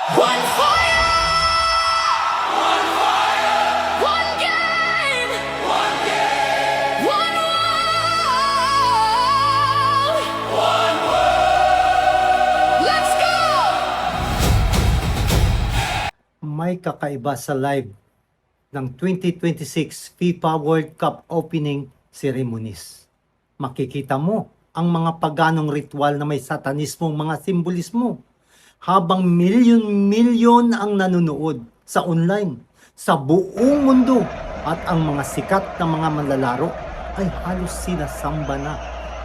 One fire, one game, one world. Let's go! May kakaiba sa live ng 2026 FIFA World Cup opening ceremonies. Makikita mo ang mga paganong ritual na may satanismong mga simbolismo habang milyon-milyon ang nanonood sa online sa buong mundo at ang mga sikat na mga manlalaro ay halos sinasamba na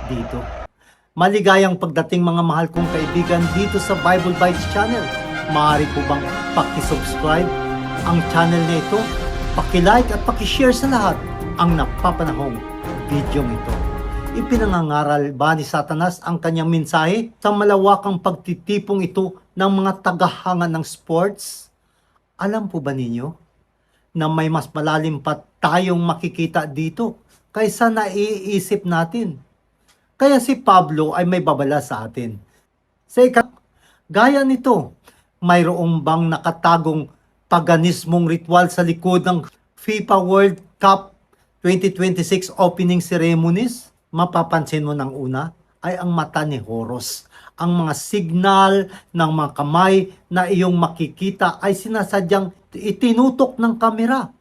dito. Maligayang pagdating mga mahal kong kaibigan dito sa Bible Bites Channel. Maaari po bang paki-subscribe ang channel na ito, paki-like at paki-share sa lahat ang napapanahong video ito. Ipinangangaral ba ni Satanas ang kanyang mensahe sa malawakang pagtitipong ito ng mga tagahanga ng sports? Alam po ba ninyo na may mas malalim pa tayong makikita dito kaysa naiisip natin? Kaya si Pablo ay may babala sa atin. Gaya nito, mayroong bang nakatagong paganismong ritual sa likod ng FIFA World Cup 2026 opening ceremonies? Mapapansin mo ng una ay ang mata ni Horus. Ang mga signal ng mga kamay na iyong makikita ay sinasadyang itinutok ng kamera.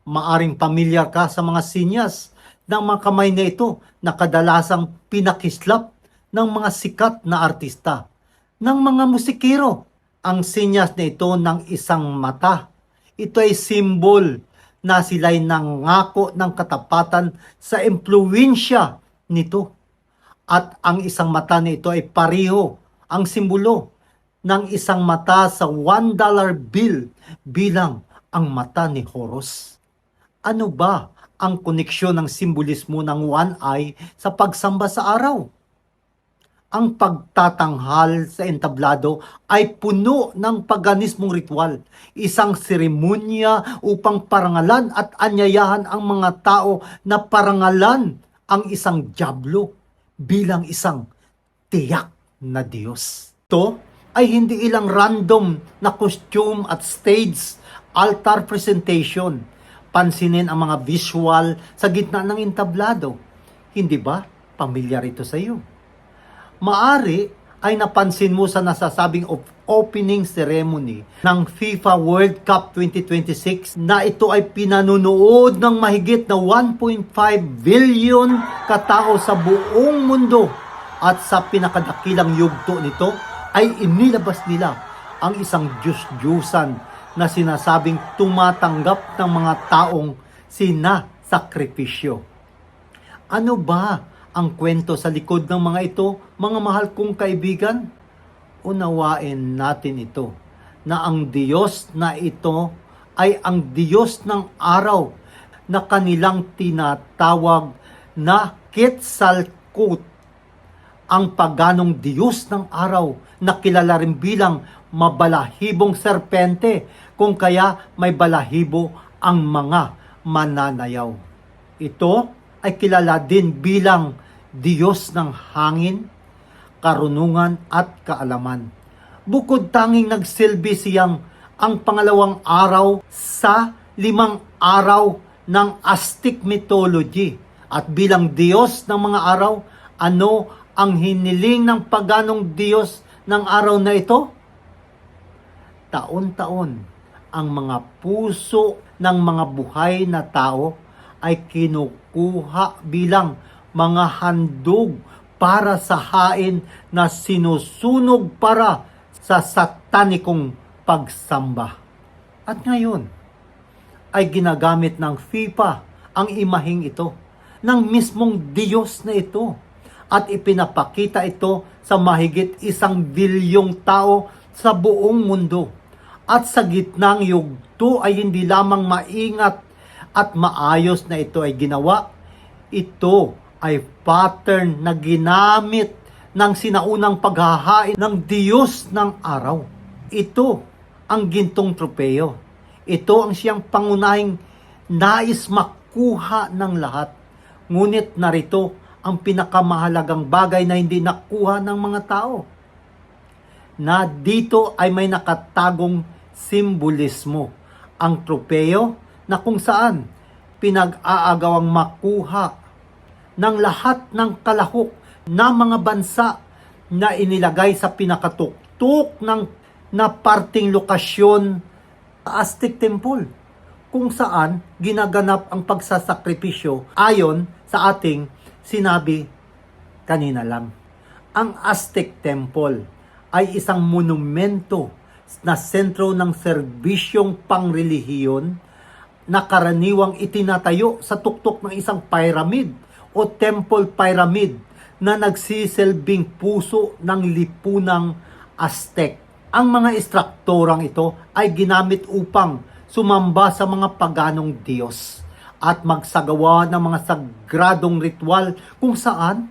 Maaring pamilyar ka sa mga sinyas ng mga kamay na ito na kadalasang pinakislap ng mga sikat na artista, ng mga musikero. Ang sinyas na ito ng isang mata. Ito ay simbol na sila'y nangako ng katapatan sa impluwensya nito. At ang isang mata nito ay pareho ang simbolo ng isang mata sa $1 bill bilang ang mata ni Horus. Ano ba ang koneksyon ng simbolismo ng one eye sa pagsamba sa araw? Ang pagtatanghal sa entablado ay puno ng paganismong ritual, isang seremonya upang parangalan at anyayahan ang mga tao na parangalan ang isang dyablo bilang isang tiyak na Diyos. Ito ay hindi ilang random na costume at stage altar presentation. Pansinin ang mga visual sa gitna ng entablado. Hindi ba pamilyar ito sa iyo? Maari ay napansin mo sa nasasabing opening ceremony ng FIFA World Cup 2026 na ito ay pinanunood ng mahigit na 1.5 billion katao sa buong mundo, at sa pinakadakilang yugto nito ay inilabas nila ang isang Diyos-Diyusan na sinasabing tumatanggap ng mga taong sinasakripisyo. Ano ba ang kwento sa likod ng mga ito, mga mahal kong kaibigan? Unawain natin ito, na ang Diyos na ito ay ang Diyos ng araw na kanilang tinatawag na Quetzalcoatl, ang paganong Diyos ng araw na kilala rin bilang mabalahibong serpente, kung kaya may balahibo ang mga mananayaw. Ito ay kilala din bilang Diyos ng hangin, karunungan at kaalaman. Bukod tanging nagsilbi siyang ang pangalawang araw sa 5 araw ng Aztec mythology. At bilang Diyos ng mga araw, ano ang hiniling ng paganong Diyos ng araw na ito? Taon-taon, ang mga puso ng mga buhay na tao ay kinukuha bilang mga handog para sa hain na sinusunog para sa satanikong pagsamba. At ngayon, ay ginagamit ng FIFA ang imaheng ito, ng mismong Diyos na ito, at ipinapakita ito sa mahigit 1 bilyong tao sa buong mundo. At sa gitnang yugto ay hindi lamang maingat at maayos na ito ay ginawa, ito ay pattern na ginamit ng sinaunang paghahain ng Diyos ng araw. Ito ang gintong tropeo. Ito ang siyang pangunahing nais makuha ng lahat. Ngunit narito ang pinakamahalagang bagay na hindi nakuha ng mga tao. na dito ay may nakatagong simbolismo. Ang tropeo na kung saan pinag-aagawang makuha ng lahat ng kalahok na mga bansa na inilagay sa pinakatuktok ng na parting lokasyon Aztec Temple, kung saan ginaganap ang pagsasakripisyo ayon sa ating sinabi kanina lang. Ang Aztec Temple ay isang monumento na sentro ng serbisyong pangrelihiyon na karaniwang itinatayo sa tuktok ng isang pyramid o temple pyramid na nagsisilbing puso ng lipunang Aztec. Ang mga istrukturang ito ay ginamit upang sumamba sa mga paganong Diyos at magsagawa ng mga sagradong ritual kung saan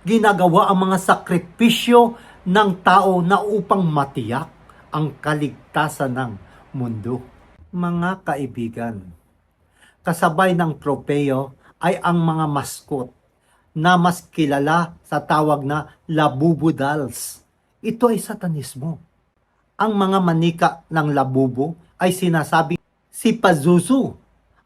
ginagawa ang mga sakripisyo ng tao na upang matiyak ang kaligtasan ng mundo. Mga kaibigan, kasabay ng tropeo ay ang mga maskot na mas kilala sa tawag na labubu dolls. Ito ay satanismo. Ang mga manika ng labubu ay sinasabing si Pazuzu.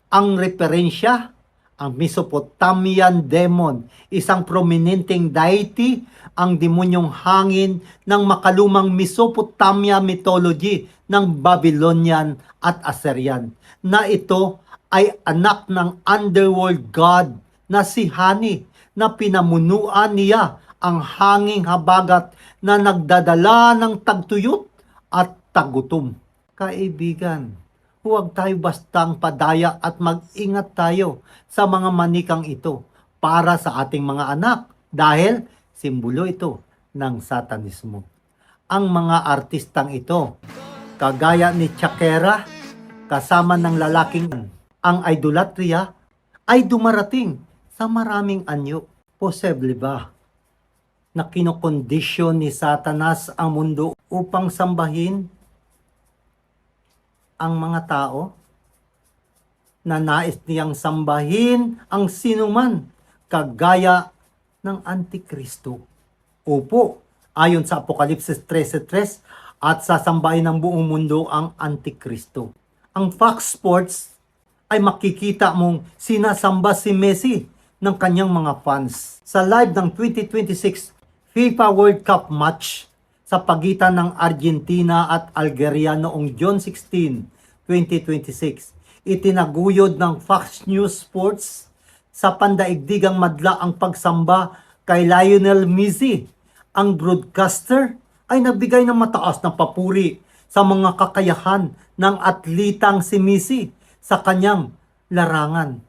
Ang referensya, ang Mesopotamian demon, isang prominenteng deity, ang demonyong hangin ng makalumang Mesopotamia mythology ng Babylonian at Assyrian, na ito ay anak ng underworld god na si Hani, na pinamunuan niya ang hanging habagat na nagdadala ng tagtuyot at tagutom. Kaibigan, huwag tayo bastang padaya at mag-ingat tayo sa mga manikang ito para sa ating mga anak dahil simbolo ito ng satanismo. Ang mga artistang ito, kagaya ni Shakira, kasama ng lalaking ang idolatria, ay dumarating sa maraming anyo. Posible ba na kinokondisyon ni Satanas ang mundo upang sambahin ang mga tao? Na nais niyang sambahin ang sinuman kagaya ng Antikristo. Opo, ayon sa Apokalipsis 13:3, at sasambahin ng buong mundo ang Antikristo. Ang Fox Sports ay makikita mong sinasamba si Messi ng kanyang mga fans sa live ng 2026 FIFA World Cup match sa pagitan ng Argentina at Algeria noong June 16, 2026. Itinaguyod ng Fox News Sports sa pandaigdigang madla ang pagsamba kay Lionel Messi. Ang broadcaster ay nagbigay ng mataas na papuri sa mga kakayahan ng atlitang si Messi sa kanyang larangan.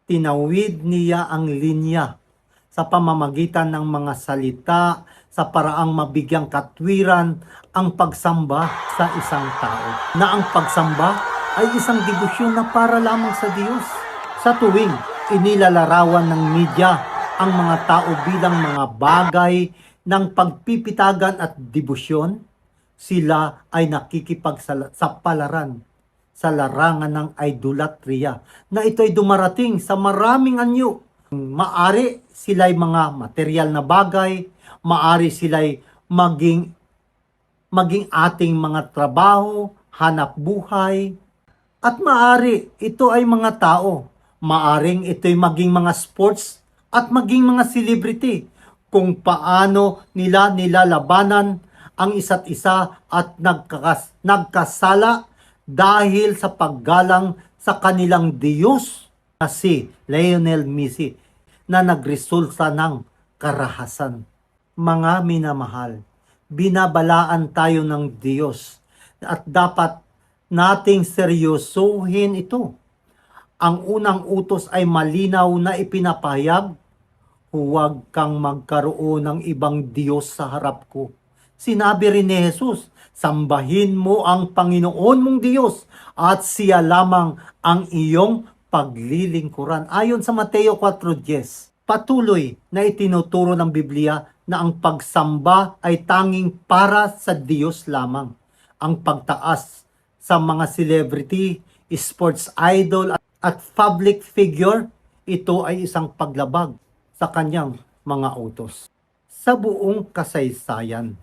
Tinawid niya ang linya sa pamamagitan ng mga salita sa paraang mabigyang katwiran ang pagsamba sa isang tao. Na ang pagsamba ay isang debosyon na para lamang sa Diyos. Sa tuwing inilalarawan ng media ang mga tao bilang mga bagay ng pagpipitagan at debosyon, sila ay nakikipagsapalaran sa larangan ng idolatria na ito'y dumarating sa maraming anyo. Maari sila'y mga material na bagay, maari sila'y maging ating mga trabaho, hanap buhay, at maari ito ay mga tao. Maaring ito'y maging mga sports at maging mga celebrity kung paano nila nilalabanan ang isa't isa at nagkasala dahil sa paggalang sa kanilang Diyos na si Lionel Messi na nagresulta ng karahasan. Mga minamahal, binabalaan tayo ng Diyos at dapat nating seryosohin ito. Ang unang utos ay malinaw na ipinapahayag, huwag kang magkaroon ng ibang Diyos sa harap ko. Sinabi rin ni Jesus, sambahin mo ang Panginoon mong Diyos at siya lamang ang iyong paglilingkuran. Ayon sa Mateo 4:10, patuloy na itinuturo ng Biblia na ang pagsamba ay tanging para sa Diyos lamang. Ang pagtaas sa mga celebrity, sports idol at public figure, ito ay isang paglabag sa kanyang mga utos. Sa buong kasaysayan,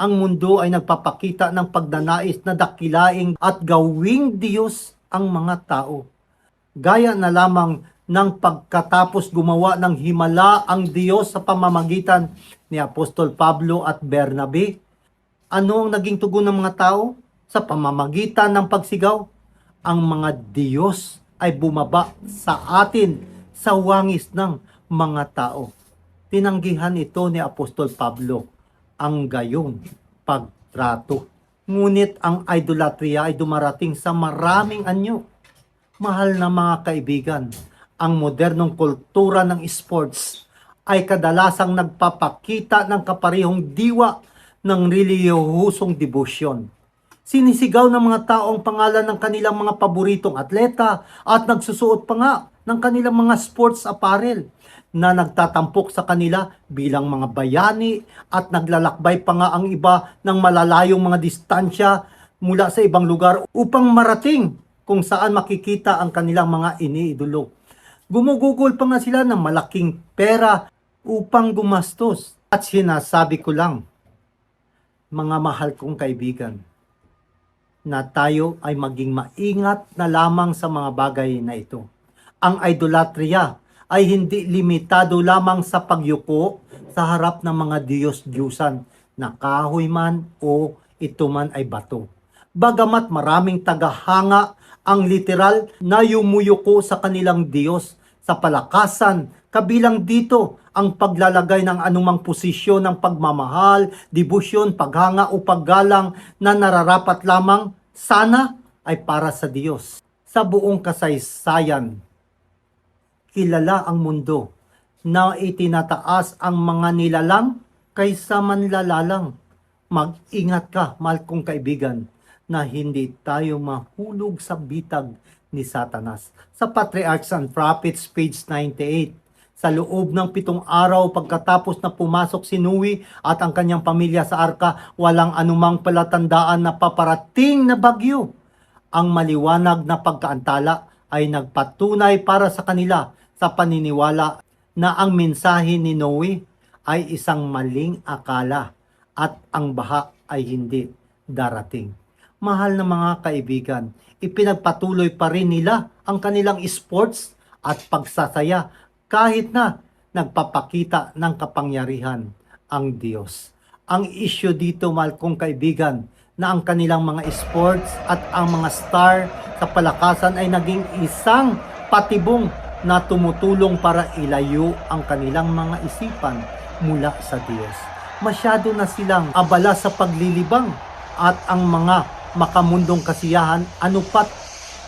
ang mundo ay nagpapakita ng pagnanais na dakilaing at gawing Diyos ang mga tao. Gaya na lamang ng pagkatapos gumawa ng himala ang Diyos sa pamamagitan ni Apostol Pablo at Bernabe, ano ang naging tugon ng mga tao? Sa pamamagitan ng pagsigaw, ang mga Diyos ay bumaba sa atin sa wangis ng mga tao. Tinanggihan ito ni Apostol Pablo ang gayong pagtrato. Ngunit ang idolatria ay dumarating sa maraming anyo. Mahal na mga kaibigan, ang modernong kultura ng sports ay kadalasang nagpapakita ng kaparehong diwa ng relihiyosong debosyon. Sinisigaw ng mga tao ang pangalan ng kanilang mga paboritong atleta at nagsusuot pa nga ng kanilang mga sports apparel na nagtatampok sa kanila bilang mga bayani at naglalakbay pa nga ang iba ng malalayong mga distansya mula sa ibang lugar upang marating kung saan makikita ang kanilang mga iniidolo. Gumugugol pa nga sila ng malaking pera upang gumastos. At sinasabi ko lang, mga mahal kong kaibigan, na tayo ay maging maingat na lamang sa mga bagay na ito. Ang idolatria ay hindi limitado lamang sa pagyuko sa harap ng mga Diyos-Diyusan na kahoy man o ito man ay bato. Bagamat maraming tagahanga ang literal na yumuyuko sa kanilang Diyos sa palakasan, kabilang dito ang paglalagay ng anumang posisyon ng pagmamahal, debosyon, paghanga o paggalang na nararapat lamang sana ay para sa Diyos. Sa buong kasaysayan, kilala ang mundo na itinataas ang mga nilalang kaysa manlalalang. Mag-ingat ka, mahal kong kaibigan, na hindi tayo mahulog sa bitag ni Satanas. Sa Patriarchs and Prophets, page 98, sa loob ng 7 araw pagkatapos na pumasok si Noe at ang kanyang pamilya sa arka, walang anumang palatandaan na paparating na bagyo. Ang maliwanag na pagkaantala ay nagpatunay para sa kanila sa paniniwala na ang mensahe ni Noe ay isang maling akala at ang baha ay hindi darating. Mahal na mga kaibigan, ipinagpatuloy pa rin nila ang kanilang sports at pagsasaya kahit na nagpapakita ng kapangyarihan ang Diyos. Ang issue dito, mahal kong kaibigan, na ang kanilang mga sports at ang mga star sa palakasan ay naging isang patibong na tumutulong para ilayo ang kanilang mga isipan mula sa Diyos. Masyado na silang abala sa paglilibang at ang mga makamundong kasiyahan, anupat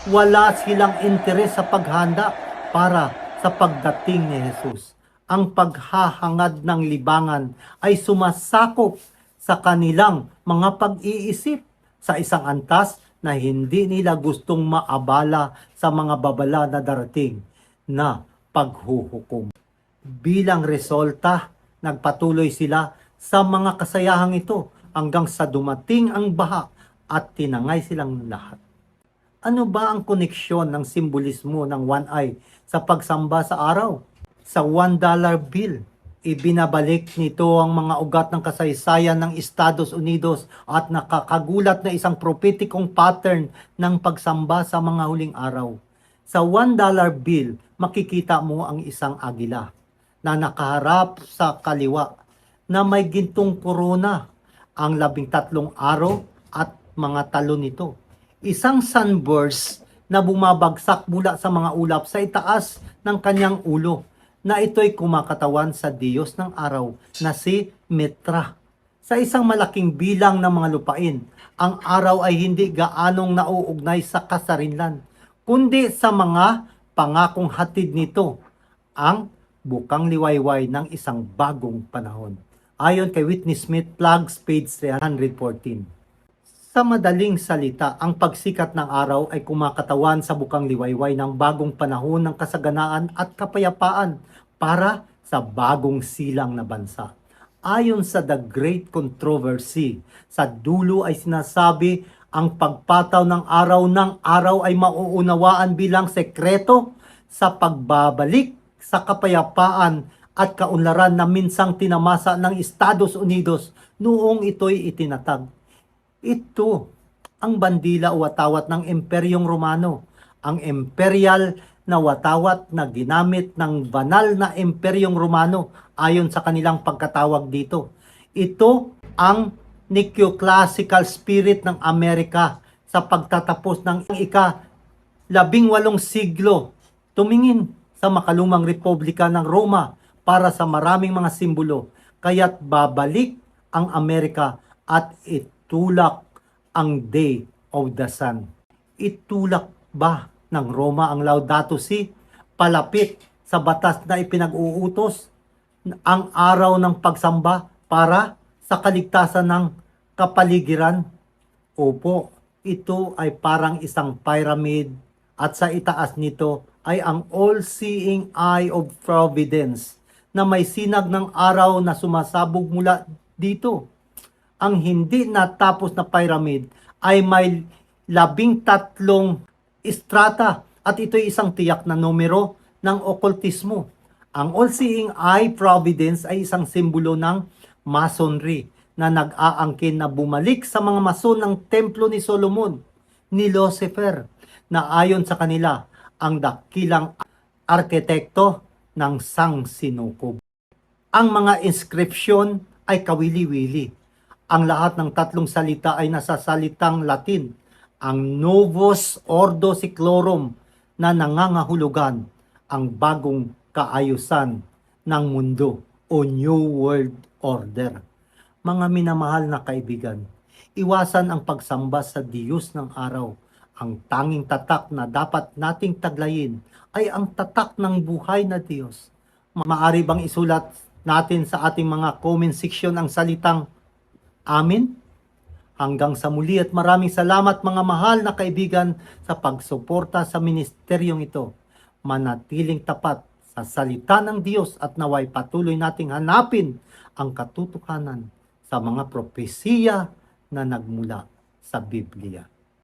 wala silang interes sa paghanda para sa pagdating ni Jesus. Ang paghahangad ng libangan ay sumasakop sa kanilang mga pag-iisip sa isang antas na hindi nila gustong maabala sa mga babala na darating na paghuhukom. Bilang resulta, nagpatuloy sila sa mga kasayahang ito hanggang sa dumating ang baha at tinangay silang lahat. Ano ba ang koneksyon ng simbolismo ng one eye sa pagsamba sa araw? Sa $1 bill, ibinabalik nito ang mga ugat ng kasaysayan ng Estados Unidos at nakakagulat na isang propetikong pattern ng pagsamba sa mga huling araw. Sa $1 bill, makikita mo ang isang agila na nakaharap sa kaliwa na may gintong korona, ang 13 araw at mga talon nito. Isang sunburst na bumabagsak mula sa mga ulap sa itaas ng kanyang ulo na ito'y kumakatawan sa Diyos ng araw na si Mitra. Sa isang malaking bilang ng mga lupain, ang araw ay hindi gaanong nauugnay sa kasarinlan, kundi sa mga pangakong hatid nito, ang bukang liwayway ng isang bagong panahon. Ayon kay Whitney Smith, Plugs, page 314. Sa madaling salita, ang pagsikat ng araw ay kumakatawan sa bukang liwayway ng bagong panahon ng kasaganaan at kapayapaan para sa bagong silang na bansa. Ayon sa The Great Controversy, sa dulo ay sinasabi ang pagpataw ng araw ay mauunawaan bilang sekreto sa pagbabalik sa kapayapaan at kaunlaran na minsang tinamasa ng Estados Unidos noong ito'y itinatag. Ito ang bandila o watawat ng Imperyong Romano. Ang imperial na watawat na ginamit ng banal na Imperyong Romano ayon sa kanilang pagkatawag dito. Ito ang neoclassical spirit ng Amerika sa pagtatapos ng ika-18 siglo. Tumingin sa makalumang republika ng Roma para sa maraming mga simbolo. Kaya't babalik ang Amerika at itulak ang Day of the Sun. Itulak ba ng Roma ang Laudato Si? Palapit sa batas na ipinag-uutos ang araw ng pagsamba para sa kaligtasan ng kapaligiran? Opo, ito ay parang isang pyramid at sa itaas nito ay ang all-seeing eye of providence na may sinag ng araw na sumasabog mula dito. Ang hindi natapos na pyramid ay may 13 strata at ito'y isang tiyak na numero ng okultismo. Ang all-seeing eye providence ay isang simbolo ng masonry na nag-aangkin na bumalik sa mga mason ng templo ni Solomon, ni Lucifer, na ayon sa kanila ang dakilang arkitekto ng sangsinukob. Ang mga inscription ay kawili-wili. Ang lahat ng tatlong salita ay nasa salitang Latin, ang Novus Ordo Seclorum na nangangahulugan ang bagong kaayusan ng mundo o New World Order. Mga minamahal na kaibigan, iwasan ang pagsamba sa Diyos ng araw. Ang tanging tatak na dapat nating taglayin ay ang tatak ng buhay na Diyos. Maaari bang isulat natin sa ating mga comment section ang salitang Amin? Hanggang sa muli at maraming salamat mga mahal na kaibigan sa pagsuporta sa ministeryong ito. Manatiling tapat sa salita ng Diyos at naway patuloy nating hanapin ang katotohanan sa mga propesiya na nagmula sa Biblia.